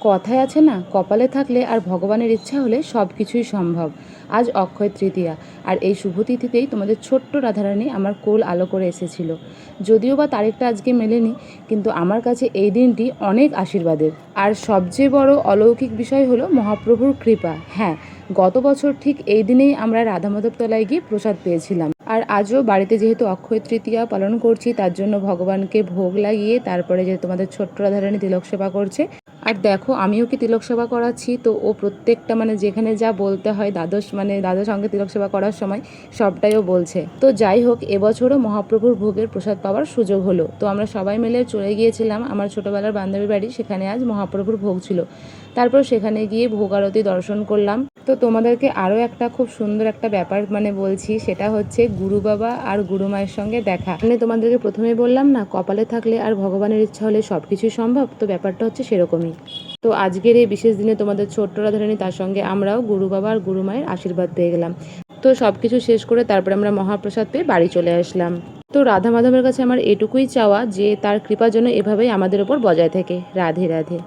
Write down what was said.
কথায় আছে না, কপালে থাকলে আর ভগবানের ইচ্ছা হলে সব কিছুই সম্ভব। আজ অক্ষয় তৃতীয়া, আর এই শুভ তিথিতেই তোমাদের ছোট্ট রাধারানী আমার কোল আলো করে এসেছিল। যদিও বা তারিখটা আজকে মেলেনি, কিন্তু আমার কাছে এই দিনটি অনেক আশীর্বাদের। আর সবচেয়ে বড় অলৌকিক বিষয় হলো মহাপ্রভুর কৃপা। হ্যাঁ, গত বছর ঠিক এই দিনেই আমরা রাধা মাধব তলায় গিয়ে প্রসাদ পেয়েছিলাম। আর আজও বাড়িতে যেহেতু অক্ষয় তৃতীয়া পালন করছি, তার জন্য ভগবানকে ভোগ লাগিয়ে তারপরে যে তোমাদের ছোট্ট রাধারানী তিলক সেবা করছে। আর দেখো, আমিও কি তিলক সেবা করাচ্ছি, তো ও প্রত্যেকটা যেখানে যা বলতে হয় দ্বাদশ অঙ্গে তিলক সেবা করার সময় সবটাই ও বলছে। তো যাই হোক, এবছরও মহাপ্রভুর ভোগের প্রসাদ পাওয়ার সুযোগ হলো। তো আমরা সবাই মিলে চলে গিয়েছিলাম আমার ছোটোবেলার বান্ধবীর বাড়ি, সেখানে আজ মহাপ্রভুর ভোগ ছিল। তারপর সেখানে গিয়ে ভোগ আরতি দর্শন করলাম। তো তোমাদেরকে আরও একটা খুব সুন্দর একটা ব্যাপার বলছি, সেটা হচ্ছে গুরু বাবা আর গুরু মায়ের সঙ্গে দেখা। তোমাদেরকে প্রথমেই বললাম না, কপালে থাকলে আর ভগবানের ইচ্ছা হলে সব কিছুই সম্ভব, তো ব্যাপারটা হচ্ছে সেরকমই। তো আজকের এই বিশেষ দিনে তোমাদের ছোট্ট রাধারানী, তার সঙ্গে আমরাও গুরু বাবা আর গুরু মায়ের আশীর্বাদ পেয়ে গেলাম। তো সব কিছু শেষ করে তারপরে আমরা মহাপ্রসাদ পেয়ে বাড়ি চলে আসলাম। তো রাধা মাধবের কাছে আমার এটুকুই চাওয়া যে তার কৃপা যেন এভাবেই আমাদের ওপর বজায় থাকে। রাধে রাধে।